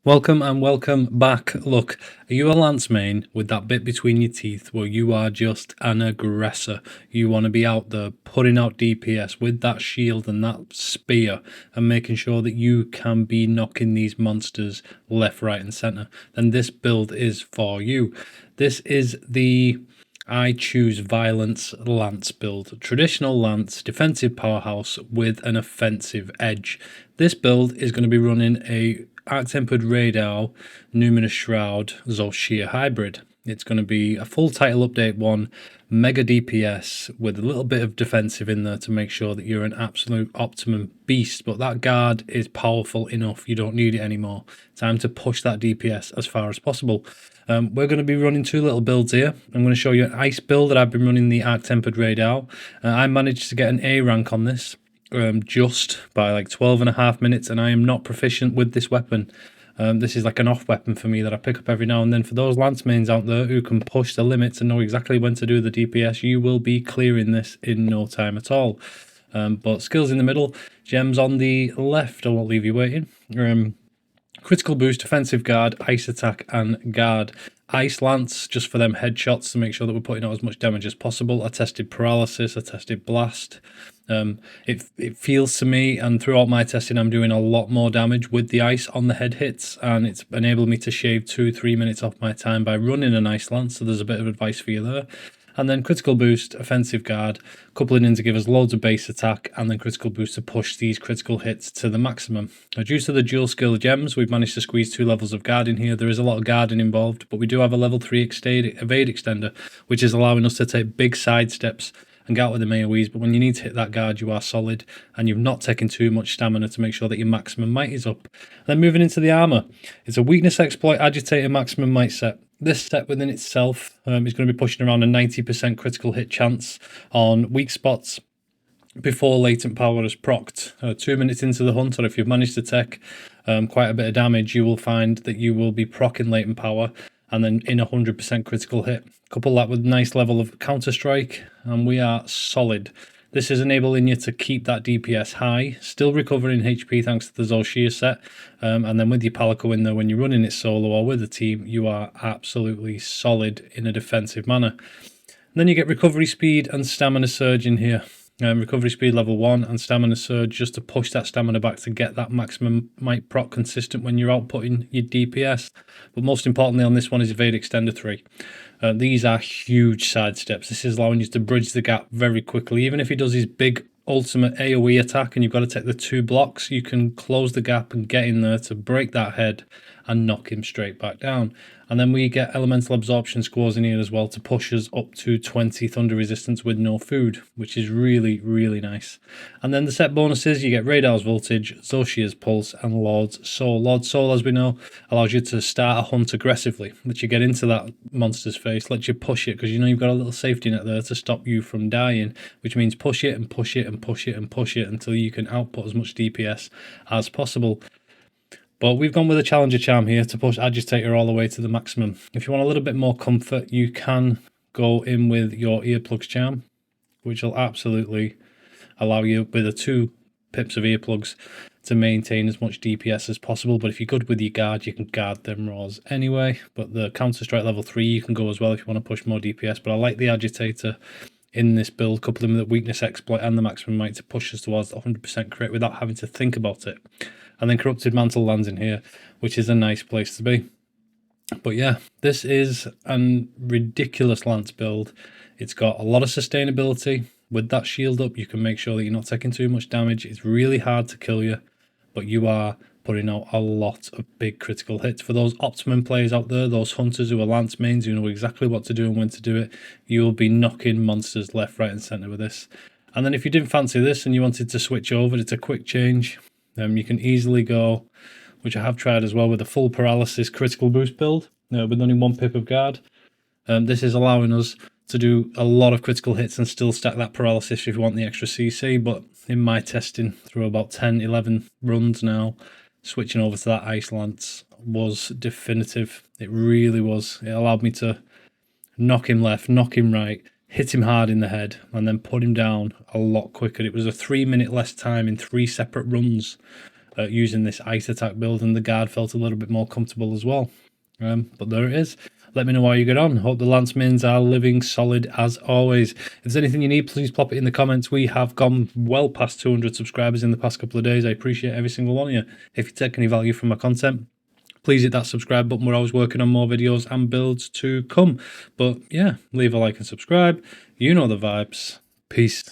Welcome and welcome back. Look, are you a lance main with that bit between your teeth? Well, you are just an aggressor. You want to be out there putting out DPS with that shield and that spear and making sure that you can be knocking these monsters left, right and centre. Then this build is for you. This is the I choose violence lance build. Traditional lance, defensive powerhouse with an offensive edge. This build is going to be running a Arc-Tempered Radar Numinous Shroud Zoh Shia hybrid. It's going to be a full title update one, mega DPS with a little bit of defensive in there to make sure that you're an absolute optimum beast. But that guard is powerful enough. You don't need it anymore. Time to push that DPS as far as possible. We're going to be running two little builds here. I'm going to show you an ice build that I've been running the Arc-Tempered Radar. I managed to get an A rank on this. Just by like 12.5 minutes, and I am not proficient with this weapon. This is like an off weapon for me that I pick up every now and then. For those lance mains out there who can push the limits and know exactly when to do the DPS, you will be clearing this in no time at all. But skills in the middle, gems on the left, I won't leave you waiting. Critical boost, offensive guard, ice attack and guard. Ice lance just for them headshots to make sure that we're putting out as much damage as possible. I tested paralysis, I tested blast. It feels to me, and throughout my testing, I'm doing a lot more damage with the ice on the head hits, and it's enabled me to shave 2-3 minutes off my time by running an ice lance. So there's a bit of advice for you there. And then critical boost, offensive guard, coupling in to give us loads of base attack, and then critical boost to push these critical hits to the maximum. Now, due to the dual skill gems, we've managed to squeeze 2 levels of guard in here. There is a lot of guarding involved, but we do have a level 3 evade extender, which is allowing us to take big side steps and get out with the AoEs. But when you need to hit that guard, you are solid, and you've not taken too much stamina to make sure that your maximum might is up. And then moving into the armor, it's a weakness exploit agitator maximum might set. This set within itself is going to be pushing around a 90% critical hit chance on weak spots before latent power is procced. 2 minutes into the hunt, or if you've managed to take quite a bit of damage, you will find that you will be proccing latent power and then in 100% critical hit. Couple that with a nice level of counter strike, and we are solid. This is enabling you to keep that DPS high, still recovering HP thanks to the Zoh Shia set, and then with your palico in there, when you're running it solo or with a team, you are absolutely solid in a defensive manner. And then you get recovery speed and stamina surge in here. Recovery speed level 1 and stamina surge just to push that stamina back to get that maximum might proc consistent when you're outputting your DPS. But most importantly on this one is evade extender 3. These are huge side steps. This is allowing you to bridge the gap very quickly. Even if he does his big ultimate AoE attack and you've got to take the 2 blocks, you can close the gap and get in there to break that head and knock him straight back down. And then we get elemental absorption scores in here as well to push us up to 20 thunder resistance with no food, which is really, really nice. And then the set bonuses, you get Radar's Voltage, Zoh Shia's Pulse, and Lord's Soul. Lord's Soul, as we know, allows you to start a hunt aggressively, lets you get into that monster's face, lets you push it, because you know you've got a little safety net there to stop you from dying, which means push it and push it and push it and push it until you can output as much DPS as possible. But we've gone with a Challenger Charm here to push Agitator all the way to the maximum. If you want a little bit more comfort, you can go in with your Earplugs Charm, which will absolutely allow you with the 2 pips of earplugs to maintain as much DPS as possible. But if you're good with your guard, you can guard them roars anyway. But the Counter Strike level 3 you can go as well if you want to push more DPS. But I like the Agitator in this build, coupling with the weakness exploit and the maximum might to push us towards the 100% crit without having to think about it. And then Corrupted Mantle lands in here, which is a nice place to be. But yeah, this is a ridiculous lance build. It's got a lot of sustainability. With that shield up, you can make sure that you're not taking too much damage. It's really hard to kill you, but you are putting out a lot of big critical hits. For those optimum players out there, those hunters who are lance mains, who know exactly what to do and when to do it, you will be knocking monsters left, right and centre with this. And then if you didn't fancy this and you wanted to switch over, it's a quick change. You can easily go, which I have tried as well, with a full paralysis critical boost build with only 1 pip of guard. This is allowing us to do a lot of critical hits and still stack that paralysis if you want the extra CC. But in my testing through about 10-11 runs now, switching over to that ice lance was definitive. It really was. It allowed me to knock him left, knock him right, hit him hard in the head, and then put him down a lot quicker. It was a 3 minute less time in 3 separate runs using this ice attack build, and the guard felt a little bit more comfortable as well. But there it is. Let me know how you get on. Hope the lance mains are living solid as always. If there's anything you need, please pop it in the comments. We have gone well past 200 subscribers in the past couple of days. I appreciate every single one of you. If you take any value from my content, please hit that subscribe button. We're always working on more videos and builds to come. But yeah, leave a like and subscribe. You know the vibes. Peace.